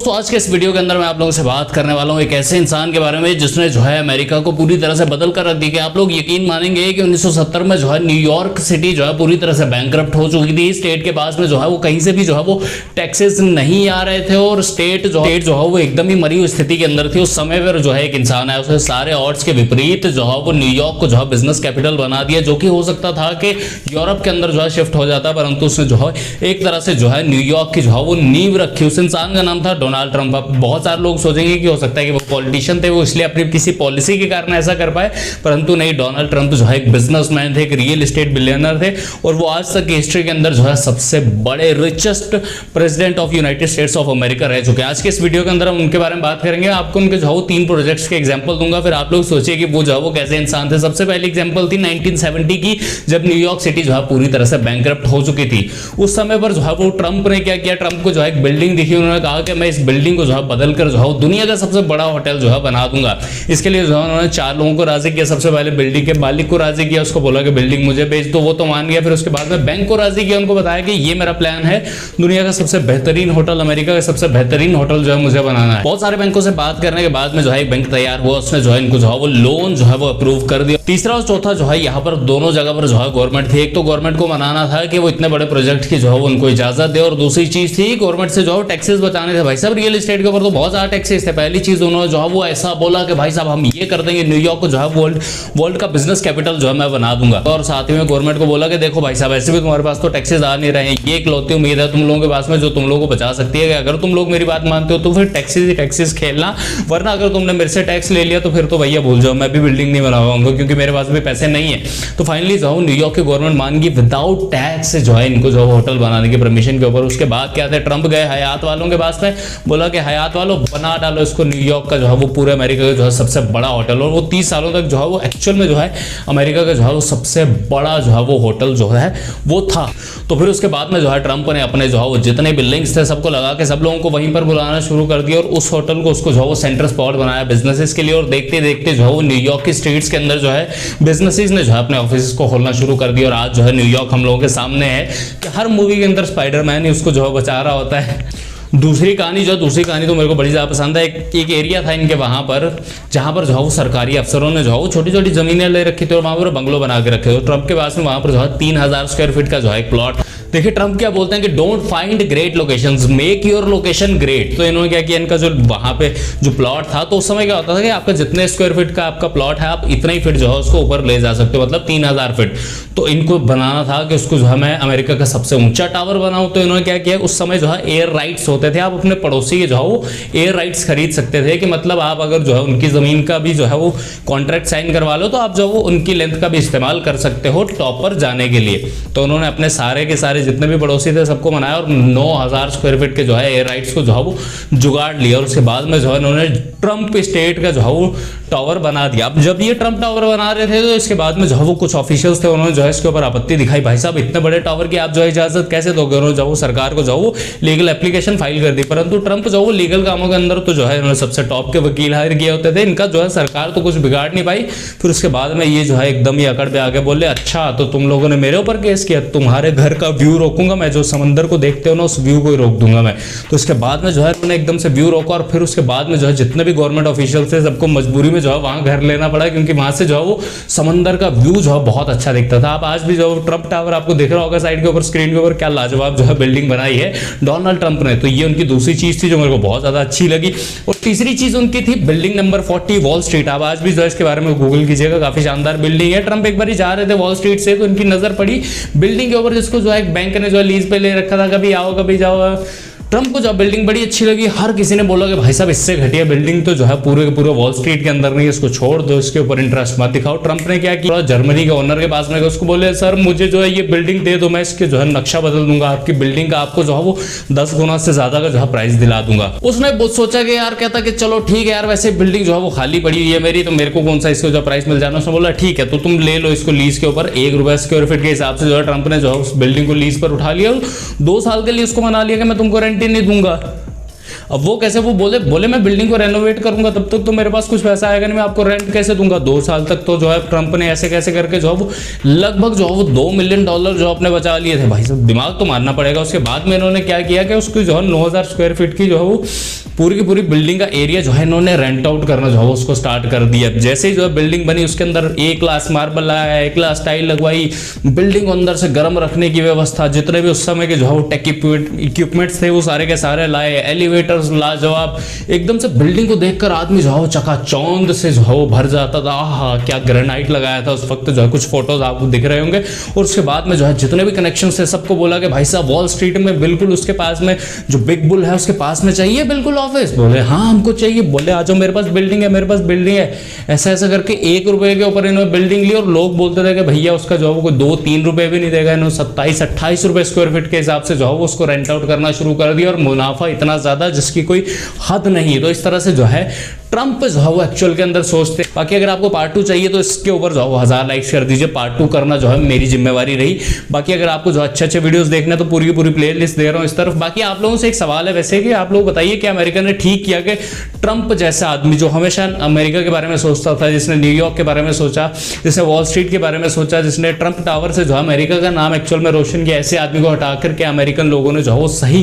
तो आज के इस वीडियो के अंदर मैं आप लोगों से बात करने वाला हूं एक ऐसे इंसान के बारे में जिसने जो है अमेरिका को पूरी तरह से बदल कर रख दिया। आप लोग यकीन मानेंगे कि 1970 में जो है न्यूयॉर्क सिटी जो है पूरी तरह से बैंकरप्ट हो चुकी थी। स्टेट के पास में जो है वो कहीं से भी जो है वो टैक्सेस नहीं आ रहे थे और स्टेट जो है वो एकदम ही मरी हुई स्थिति के अंदर थी। उस समय पर जो है एक इंसान है, उसने सारे ऑड्स के विपरीत जो है वो न्यूयॉर्क को जो है बिजनेस कैपिटल बना दिया, जो कि हो सकता था कि यूरोप के अंदर जो है शिफ्ट हो जाता, परंतु उसने जो है एक तरह से जो है न्यूयॉर्क की जो है वो नींव रखी। उस इंसान का नाम था डोनाल्ड ट्रंप। बहुत सारे लोग सोचेंगे कि हो सकता है कि वो पॉलिटिशियन थे, वो इसलिए अपनी किसी पॉलिसी के कारण ऐसा कर पाए, परंतु नहीं। डोनाल्ड ट्रंप जो है एक बिजनेसमैन थे, एक रियल एस्टेट बिलियनर थे और वो आज तक की हिस्ट्री के अंदर जो है सबसे बड़े richest president of United states of America रह चुके हैं। आज के इस वीडियो के अंदर हम उनके बारे में बात करेंगे। आपको उनके जो है 3 प्रोजेक्ट्स के एग्जांपल दूंगा, फिर आप लोग सोचिए कि वो जो है वो कैसे इंसान थे। सबसे पहली एग्जांपल थी 1970 की, जब न्यूयॉर्क सिटी जो है पूरी तरह से बैंकरप्ट हो चुकी थी। उस समय पर जो है वो ट्रंप ने क्या किया, ट्रंप को जो है एक बिल्डिंग दिखी, उन्होंने कहा कि मैं इस बिल्डिंग को जो है बदल कर जो है दुनिया का सबसे बड़ा होटल जो है बना दूंगा। इसके लिए जो है उन्होंने 4 लोगों को राजी किया। सबसे पहले बिल्डिंग के मालिक को राजी किया, उसको बोला कि बिल्डिंग मुझे बेच दो, वो तो मान गया। फिर उसके बाद में बैंक को राजी किया, उनको बताया कि ये मेरा प्लान है, दुनिया का सबसे बेहतरीन होटल, अमेरिका का सबसे बेहतरीन होटल जो है मुझे बनाना है। बहुत सारे बैंकों से बात करने के बाद में जो है एक बैंक तैयार हुआ, उसने जो है इनको जो है वो लोन जो है वो अप्रूव कर दिया। तीसरा और चौथा जो है यहाँ पर दोनों जगह पर जो है गवर्नमेंट थी। एक तो गवर्नमेंट को मनाना था कि वो इतने बड़े प्रोजेक्ट की जो है उनको इजाजत दे, और दूसरी चीज थी गवर्नमेंट से जो है टैक्सेस बचाने थे। भाई साहब रियल एस्टेट के ऊपर तो बहुत ज्यादा टैक्सेस थे। पहली चीज उन्होंने जो है वो ऐसा बोला कि भाई साहब हम ये कर देंगे, न्यूयॉर्क को जो है वर्ल्ड का बिजनेस कैपिटल जो है मैं बना दूंगा। और साथ ही में गवर्नमेंट को बोला कि देखो भाई साहब ऐसे भी तुम्हारे पास तो टैक्सेस आ नहीं रहे हैं, ये इकलौती उम्मीद है तुम लोगों के पास में जो तुम लोगों को बचा सकती है कि अगर तुम लोग मेरी बात मानते हो तो फिर टैक्सेस ही टैक्सेस खेलना, वरना अगर तुमने मेरे से टैक्स ले लिया तो फिर तो भैया भूल जाओ, मैं भी बिल्डिंग नहीं बना पाऊंगा क्योंकि मेरे पास भी पैसे नहीं है। तो फाइनली जो है न्यूयॉर्क की गवर्नमेंट मान गई, विदाउट टैक्स जो है इनको जो होटल बनाने की परमिशन के ऊपर। उसके बाद क्या थे, ट्रंप गए हयात वालों के पास में, बोला कि हयात वालों बना डालो इसको न्यूयॉर्क का जो है वो पूरे अमेरिका का जो है सबसे बड़ा होटल। और वो 30 सालों तक जो है वो एक्चुअल में जो है अमेरिका का जो है वो सबसे बड़ा जो है वो होटल जो है वो था। तो फिर उसके बाद में जो है ट्रंप ने अपने जो है वो जितने बिल्डिंग्स थे सबको लगा के सब लोगों को वहीं पर बुलाना शुरू कर दिया और उस होटल को उसको जो है वो सेंटर स्पॉट बनाया बिजनेसेस के लिए। और देखते देखते जो है वो न्यूयॉर्क की स्ट्रीट्स के अंदर जो है बिजनेसेस ने जो है अपने ऑफिस को खोलना शुरू कर दिया। और आज जो है न्यूयॉर्क हम लोगों के सामने है कि हर मूवी के अंदर स्पाइडरमैन ही उसको जो है बचा रहा होता है। दूसरी कहानी तो मेरे को बड़ी ज़्यादा पसंद है। एक एरिया था इनके वहाँ पर जहाँ पर जो है वो सरकारी अफसरों ने जो है वो छोटी छोटी ज़मीनें ले रखी थी और वहाँ पर बंगलो बना के रखे थे। ट्रंप के पास में वहाँ पर जो है 3000 स्क्वायर फीट का जो है एक प्लॉट। देखिए ट्रंप क्या बोलते हैं कि don't find great locations, make your location great. तो इन्होंने क्या किया, इनका जो वहाँ पे जो प्लॉट था तो उस समय क्या होता था कि आपका जितने स्क्वायर फीट का आपका प्लॉट है आप इतना ही फीट जो है उसको ऊपर ले जा सकते हो, मतलब 3000 फीट। तो इनको बनाना था कि उसको जो है मैं अमेरिका का सबसे ऊंचा टावर बनाऊं। तो इन्होंने क्या किया, उस समय जो है एयर राइट्स होते थे, आप अपने पड़ोसी के जो है वो एयर राइट्स खरीद सकते थे कि मतलब आप अगर जो है उनकी जमीन का भी जो है वो कॉन्ट्रैक्ट साइन करवा लो तो आप जो वो उनकी लेंथ का भी इस्तेमाल कर सकते हो टॉप पर जाने के लिए। तो उन्होंने अपने सारे के सारे जितने भी पड़ोसी थे सबको मनाया और 9000 स्क्वायर फीट के जो है एयर राइट्स को जो है वो जुगाड़ लिया। और उसके बाद में जो है उन्होंने ट्रंप स्टेट का जो है वो टावर बना दिया। अब जब ये ट्रंप टावर बना रहे थे तो इसके बाद में जो है वो कुछ ऑफिशियल्स थे, उन्होंने जो है इसके ऊपर आपत्ति दिखाई। भाई साहब इतने बड़े टावर की आप जो है इजाजत कैसे दोगे? उन्होंने जो सरकार को जो वो लीगल एप्लीकेशन फाइल कर दी, परंतु ट्रंप जो वो लीगल कामों के अंदर तो जो है इन्होंने सबसे टॉप के वकील हायर किए होते थे, इनका जो है सरकार तो कुछ बिगाड़ नहीं पाई। फिर उसके बाद में ये जो है एकदम ही अकड़ पे आके बोले अच्छा तो तुम लोगों ने मेरे ऊपर केस किया, तुम्हारे घर का व्यू रोकूंगा मैं, जो समंदर को देखते हो ना उस व्यू को ही रोक दूंगा मैं। तो उसके बाद में जो है उन्होंने एकदम से व्यू रोका और फिर उसके बाद में जो है जितने भी गवर्नमेंट ऑफिशियल थे सबको मजबूरी में जो है वहां घर लेना पड़ा क्योंकि वहां से जो है वो समंदर का व्यू जो है बहुत अच्छा दिखता था। आप आज भी जो ट्रंप टावर आपको दिख रहा होगा साइड के ऊपर स्क्रीन के ऊपर, क्या लाजवाब जो है बिल्डिंग बनाई है डोनाल्ड ट्रंप ने। तो ये उनकी दूसरी चीज थी जो मेरे को बहुत ज्यादा अच्छी लगी। और तीसरी चीज उनकी थी बिल्डिंग नंबर 40 वॉल स्ट्रीट। आप आज भी जो है इसके बारे में गूगल कीजिएगा, काफी शानदार बिल्डिंग है। ट्रंप एक बार ही जा रहे थे वॉल स्ट्रीट से तो उनकी नजर पड़ी बिल्डिंग के ऊपर जिसको जो है एक बैंक ने जो है लीज पे ले रखा था, कभी आओ कभी जाओ। ट्रंप को जब बिल्डिंग बड़ी अच्छी लगी, हर किसी ने बोला कि भाई साहब इससे घटिया बिल्डिंग तो जो है पूरे के पूरे वॉल स्ट्रीट के अंदर नहीं, इसको छोड़ दो, इसके ऊपर इंटरेस्ट मत दिखाओ। ट्रंप ने क्या किया, जर्मनी के ओनर के पास में गए, उसको बोले सर मुझे जो है ये बिल्डिंग दे दो, मैं इसके जो है नक्शा बदल दूंगा, आपकी बिल्डिंग का आपको जो है वो 10 गुना से ज्यादा का जो है प्राइस दिला दूंगा। उसने बहुत सोचा कि यार कहता कि चलो ठीक है यार, वैसे बिल्डिंग जो है वो खाली पड़ी हुई है मेरी, तो मेरे को कौन सा इसको जो प्राइस मिल जाना। उसने बोला ठीक है तो तुम ले लो इसको लीज के ऊपर, 1 रुपया स्क्वायर फीट के हिसाब से जो है ट्रंप ने जो है उस बिल्डिंग को लीज पर उठा लिया। 2 साल के लिए उसको मना लिया कि मैं तुमको रेंट ही नहीं दूंगा। अब वो कैसे, वो बोले मैं बिल्डिंग को रेनोवेट करूंगा, तब तक तो मेरे पास कुछ पैसा आएगा नहीं, मैं आपको रेंट कैसे दूंगा 2 साल तक। तो जो है ट्रंप ने ऐसे कैसे करके जो है वो लगभग जो है वो $2 मिलियन जो अपने बचा लिए थे। भाई साहब दिमाग तो मारना पड़ेगा। उसके बाद में इन्होंने क्या किया कि उसकी जो है 9000 स्क्वायर फीट की जो है वो पूरी की पूरी बिल्डिंग का एरिया जो है इन्होंने रेंट आउट करना जो है उसको स्टार्ट कर दिया। जैसे ही जो है बिल्डिंग बनी उसके अंदर एक क्लास मार्बल लगाया, एक क्लास टाइल लगवाई, बिल्डिंग को अंदर से गर्म रखने की व्यवस्था, जितने भी उस समय के जो है वो टेक इक्विपमेंट्स थे वो सारे के सारे लाए, एलिवेटर्स लाजवाब, एकदम से बिल्डिंग को देखकर आदमी जो है वो चकाचौंध से जो है वो भर जाता था। आहा क्या ग्रेनाइट लगाया था उस वक्त, जो है कुछ फोटोज आपको दिख रहे होंगे। और उसके बाद में जो है जितने भी कनेक्शन थे सबको बोला कि भाई साहब वॉल स्ट्रीट में बिल्कुल उसके पास में जो बिग बुल है उसके पास में चाहिए बिल्कुल ऑफिस। बोले हाँ हमको चाहिए। बोले आ जाओ मेरे पास बिल्डिंग है, मेरे पास बिल्डिंग है। ऐसा ऐसा करके 1 रुपए के ऊपर इन्होंने बिल्डिंग ली और लोग बोलते थे कि भैया उसका जो है वो कोई 2-3 रुपए भी नहीं देगा। इन्होंने 27-28 रुपए स्क्वायर फीट के हिसाब से जो है वो उसको रेंट आउट करना शुरू कर दिया और मुनाफा इतना ज्यादा जिसकी कोई हद नहीं। तो इस तरह से जो है ट्रंप जो है वो एक्चुअल के अंदर सोचते। बाकी अगर आपको पार्ट 2 चाहिए तो इसके ऊपर जो है 1000 लाइक्स कर दीजिए। पार्ट 2 करना जो है मेरी जिम्मेवारी रही। बाकी अगर आपको जो अच्छे अच्छे वीडियोस देखने तो पूरी की पूरी प्लेलिस्ट दे रहा हूं इस तरफ। बाकी आप लोगों से एक सवाल है वैसे कि आप लोग बताइए कि अमेरिका ने ठीक किया कि ट्रंप जैसा आदमी जो हमेशा अमेरिका के बारे में सोचता था, जिसने न्यूयॉर्क के बारे में सोचा, जिसने वॉल स्ट्रीट के बारे में सोचा, जिसने ट्रंप टावर से जो है अमेरिका का नाम एक्चुअल में रोशन किया, ऐसे आदमी को हटा करके अमेरिकन लोगों ने जो है वो सही